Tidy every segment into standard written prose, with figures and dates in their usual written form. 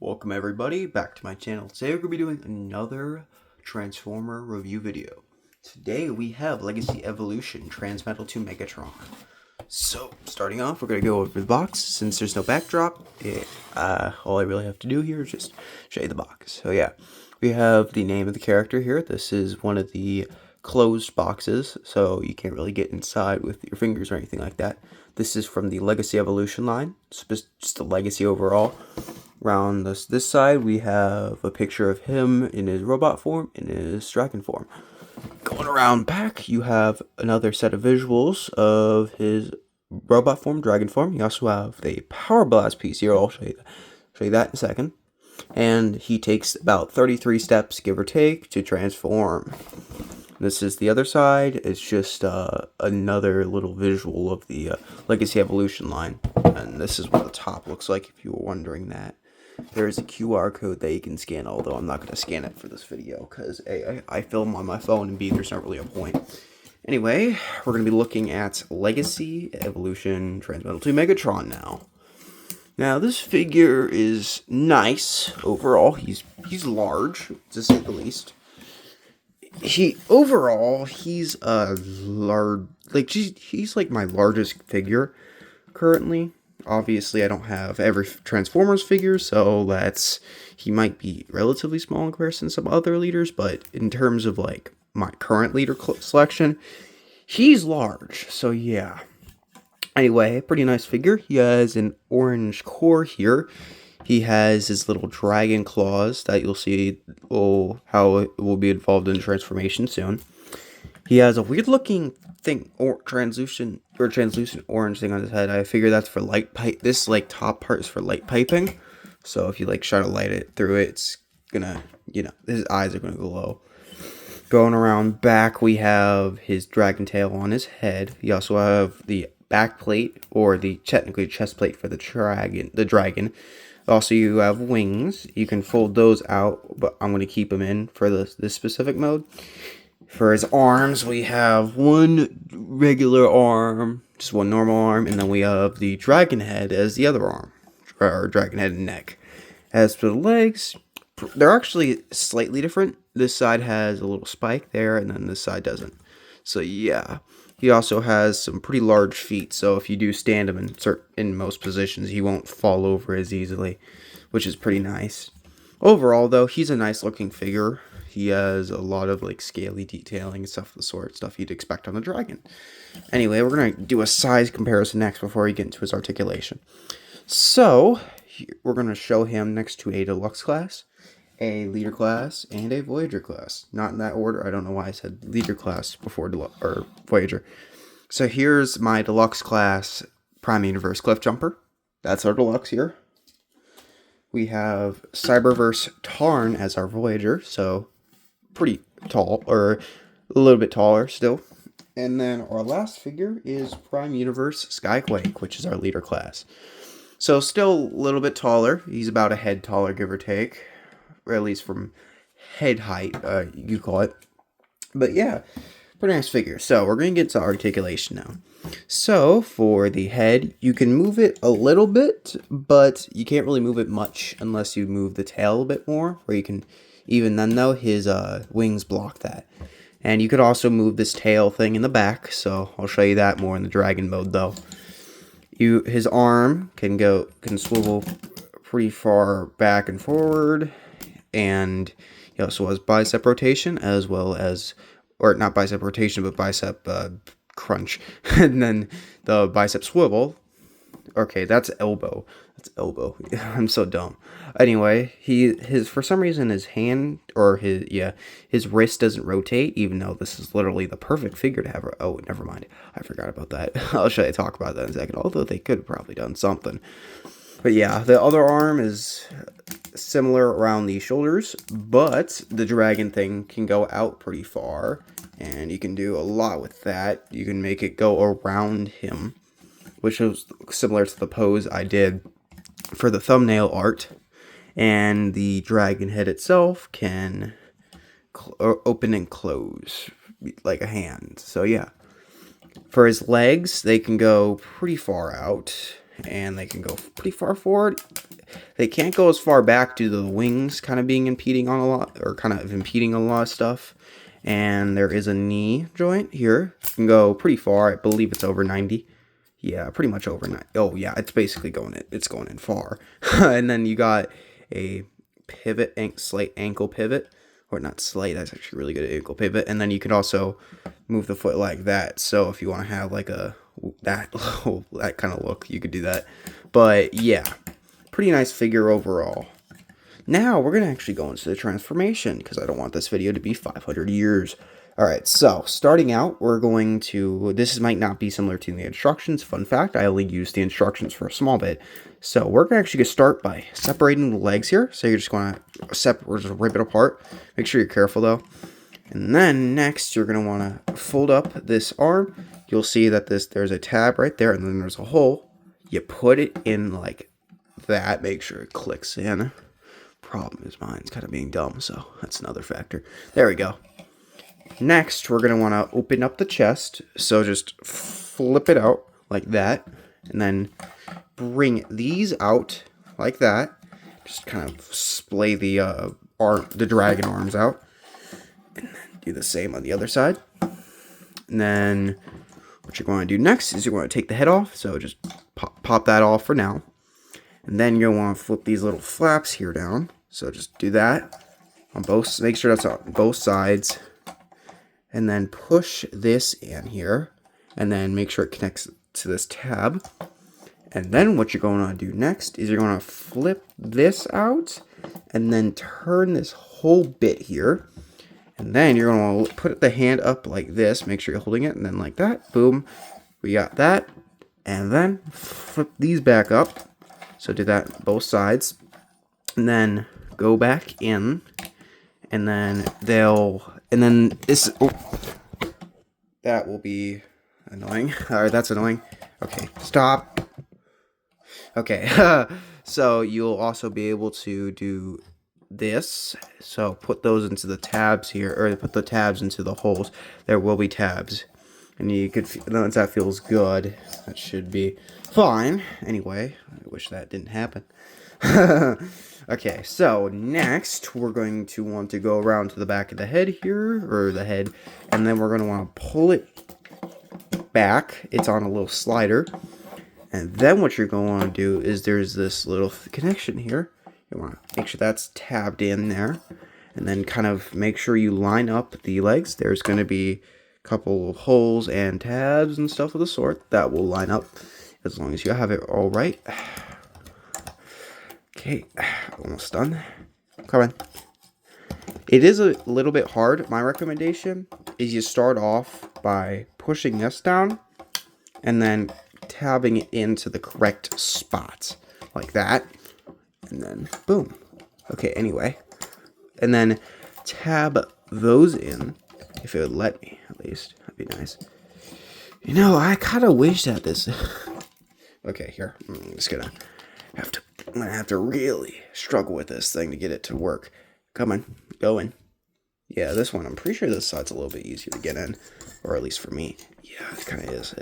Welcome everybody back to my channel. Today we're going to be doing another Transformer review video. Today we have Legacy Evolution Transmetal to Megatron. So, starting off, we're going to go over the box. Since there's no backdrop, all I really have to do here is just show you the box. So yeah, we have the name of the character here. This is one of the closed boxes, so you can't really get inside with your fingers or anything like that. This is from the Legacy Evolution line. It's just the Legacy overall. Around this side, we have a picture of him in his robot form, in his dragon form. Going around back, you have another set of visuals of his robot form, dragon form. You also have the power blast piece here. I'll show you that in a second. And he takes about 33 steps, give or take, to transform. This is the other side. It's just another little visual of the Legacy Evolution line. And this is what the top looks like, if you were wondering that. There's a QR code that you can scan, although I'm not going to scan it for this video, because A, I film on my phone, and B, there's not really a point. Anyway, we're going to be looking at Legacy Evolution Transmetal to Megatron now. Now, this figure is nice overall. He's large, to say the least. He's a large, he's like my largest figure currently. Obviously, I don't have every Transformers figure, so he might be relatively small in comparison to some other leaders, but in terms of like my current leader selection, he's large. So yeah. Anyway, pretty nice figure. He has an orange core here. He has his little dragon claws that you'll see how it will be involved in transformation soon. He has a weird looking thing, or translucent orange thing on his head. I figure that's for light pipe. This top part is for light piping. So if you try to light it through it, it's gonna, his eyes are gonna glow. Going around back, we have his dragon tail on his head. You also have the back plate, or the technically chest plate for the dragon. Also, you have wings. You can fold those out, but I'm going to keep them in for this specific mode. For his arms, we have one regular arm, just one normal arm, and then we have the dragon head as the other arm, or dragon head and neck. As for the legs, they're actually slightly different. This side has a little spike there, and then this side doesn't. So yeah. He also has some pretty large feet, so if you do stand him in most positions, he won't fall over as easily, which is pretty nice. Overall, though, he's a nice looking figure. He has a lot of scaly detailing and stuff of the sort, stuff you'd expect on a dragon. Anyway, we're going to do a size comparison next before we get into his articulation. So, we're going to show him next to a deluxe class, a leader class, and a Voyager class. Not in that order. I don't know why I said leader class before Voyager. So here's my deluxe class Prime Universe Cliff Jumper. That's our deluxe here. We have Cyberverse Tarn as our Voyager, so pretty tall, or a little bit taller still. And then our last figure is Prime Universe Skyquake, which is our leader class. So still a little bit taller. He's about a head taller, give or take. Or at least from head height, you call it. But yeah, pretty nice figure. So we're going to get to articulation now. So for the head, you can move it a little bit, but you can't really move it much unless you move the tail a bit more. Where you can, even then though, his wings block that. And you could also move this tail thing in the back, so I'll show you that more in the dragon mode though. His arm can swivel pretty far back and forward. And he also has bicep rotation, as well as, or not bicep rotation, but bicep crunch. And then the bicep swivel. Okay, that's elbow. That's elbow. I'm so dumb. Anyway, for some reason his hand, or his wrist doesn't rotate, even though this is literally the perfect figure to have. Oh, never mind. I forgot about that. I'll talk about that in a second. Although they could have probably done something. But yeah, the other arm is similar around the shoulders, but the dragon thing can go out pretty far, and you can do a lot with that. You can make it go around him, which was similar to the pose I did for the thumbnail art. And the dragon head itself can open and close like a hand. So yeah. For his legs, they can go pretty far out, and they can go pretty far forward. They can't go as far back due to the wings kind of being impeding on a lot, or kind of impeding a lot of stuff. And there is a knee joint here. It can go pretty far. I believe it's over 90. Yeah, pretty much over 90. Oh yeah, it's basically going in far. And then you got a pivot, slight ankle pivot, or not slight, that's actually really good ankle pivot. And then you could also move the foot like that. So if you want to have like that kind of look, you could do that. But yeah, pretty nice figure overall. Now we're gonna actually go into the transformation because I don't want this video to be 500 years. All right, so starting out, we're going to, this might not be similar to the instructions. Fun fact, I only used the instructions for a small bit. So we're actually going to start by separating the legs here. So you're just going to rip it apart. Make sure you're careful though. And then next, you're going to want to fold up this arm. You'll see that there's a tab right there, and then there's a hole. You put it in like that. Make sure it clicks in. Problem is mine's kind of being dumb, so that's another factor. There we go. Next, we're going to want to open up the chest. So just flip it out like that. And then bring these out like that. Just kind of splay the dragon arms out. And then do the same on the other side. And then what you're going to do next is you're going to take the head off. So just pop that off for now. And then you're going to want to flip these little flaps here down. So just do that on both. Make sure that's on both sides. And then push this in here, and then make sure it connects to this tab. And then what you're going to do next is you're going to flip this out, and then turn this whole bit here. And then you're going to put the hand up like this. Make sure you're holding it, and then like that. Boom. We got that. And then flip these back up. So do that both sides. And then go back in. And then this, that will be annoying. Alright, that's annoying. Okay, stop. Okay, so you'll also be able to do this. So put those into the tabs here, or put the tabs into the holes. There will be tabs. And you could, once that feels good, that should be fine. Anyway, I wish that didn't happen. Okay, so next we're going to want to go around to the back of the head here, or the head, and then we're going to want to pull it back. It's on a little slider. And then what you're going to want to do is there's this little connection here. You want to make sure that's tabbed in there. And then kind of make sure you line up the legs. There's going to be a couple holes and tabs and stuff of the sort that will line up as long as you have it all right. Okay, almost done. Come on. It is a little bit hard. My recommendation is you start off by pushing this down and then tabbing it into the correct spot like that. And then boom. Okay, anyway. And then tab those in, if it would let me, at least. That'd be nice. You know, I kind of wish that this... Okay, here. I'm just gonna have to really struggle with this thing to get it to work. Come on, go in. Yeah, this one, I'm pretty sure this side's a little bit easier to get in. Or at least for me. Yeah, it kind of is.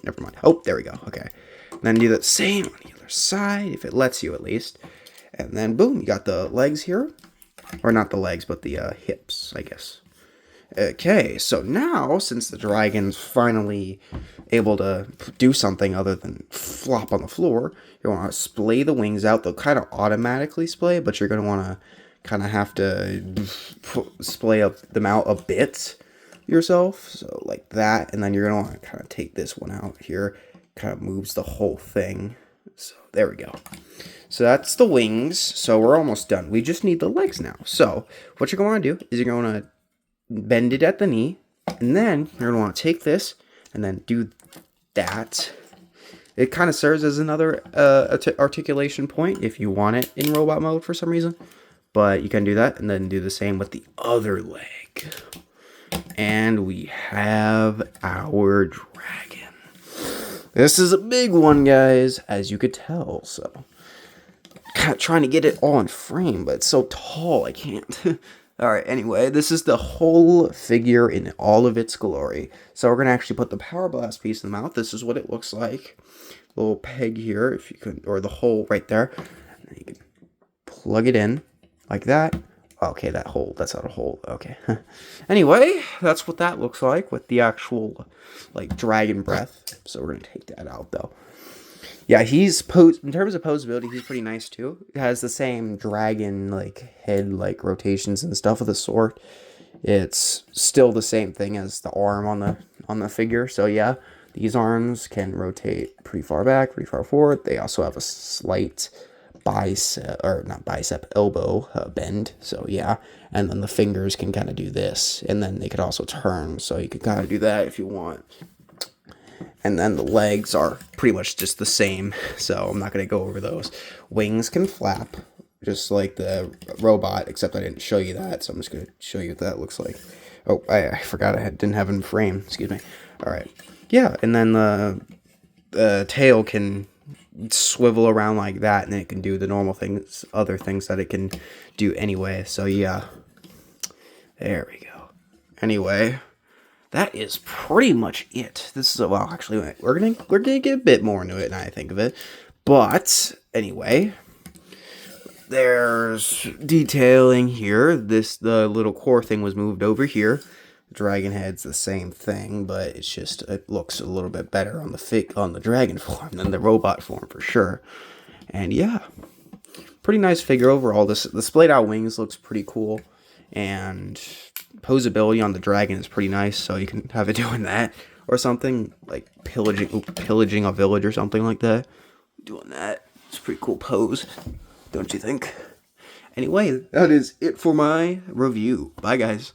Never mind. Oh, there we go. Okay. And then do the same on the other side, if it lets you at least. And then, boom, you got the legs here. Or not the legs, but the hips, I guess. Okay, so now, since the dragon's finally able to do something other than flop on the floor, you want to splay the wings out. They'll kind of automatically splay, but you're going to want to kind of have to splay them out a bit yourself. So like that, and then you're going to want to kind of take this one out here. Kind of moves the whole thing. So there we go. So that's the wings. So we're almost done. We just need the legs now. So what you're going to do is you're going to bend it at the knee, and then you're going to want to take this and then do that. It kind of serves as another articulation point if you want it in robot mode for some reason, but you can do that and then do the same with the other leg. And we have our dragon. This is a big one, guys, as you could tell. So kind of trying to get it all in frame, but it's so tall I can't. Alright, anyway, this is the whole figure in all of its glory. So we're going to actually put the Power Blast piece in the mouth. This is what it looks like. Little peg here, if you could, or the hole right there. And you can plug it in like that. Okay, that hole, that's not a hole. Okay. Anyway, that's what that looks like with the actual, like, dragon breath. So we're going to take that out, though. Yeah, in terms of posability, he's pretty nice, too. It has the same dragon, like, head, like, rotations and stuff of the sort. It's still the same thing as the arm on the figure. So, yeah, these arms can rotate pretty far back, pretty far forward. They also have a slight elbow bend. So, yeah. And then the fingers can kind of do this. And then they could also turn. So, you can kind of do that if you want. And then the legs are pretty much just the same, so I'm not going to go over those. Wings can flap, just like the robot, except I didn't show you that, so I'm just going to show you what that looks like. Oh, I forgot didn't have it in frame, excuse me. Alright, yeah, and then the tail can swivel around like that, and then it can do the normal things, other things that it can do anyway, so yeah. There we go. Anyway, that is pretty much it. This is well, actually, we're gonna get a bit more into it now I think of it. But anyway, there's detailing here. The little core thing was moved over here. The dragon head's the same thing, but it looks a little bit better on the dragon form than the robot form for sure. And yeah, pretty nice figure overall. The splayed out wings looks pretty cool, and posability on the dragon is pretty nice, so you can have it doing that or something like pillaging a village or something like that. Doing that, it's a pretty cool pose, don't you think? Anyway, that is it for my review. Bye, guys.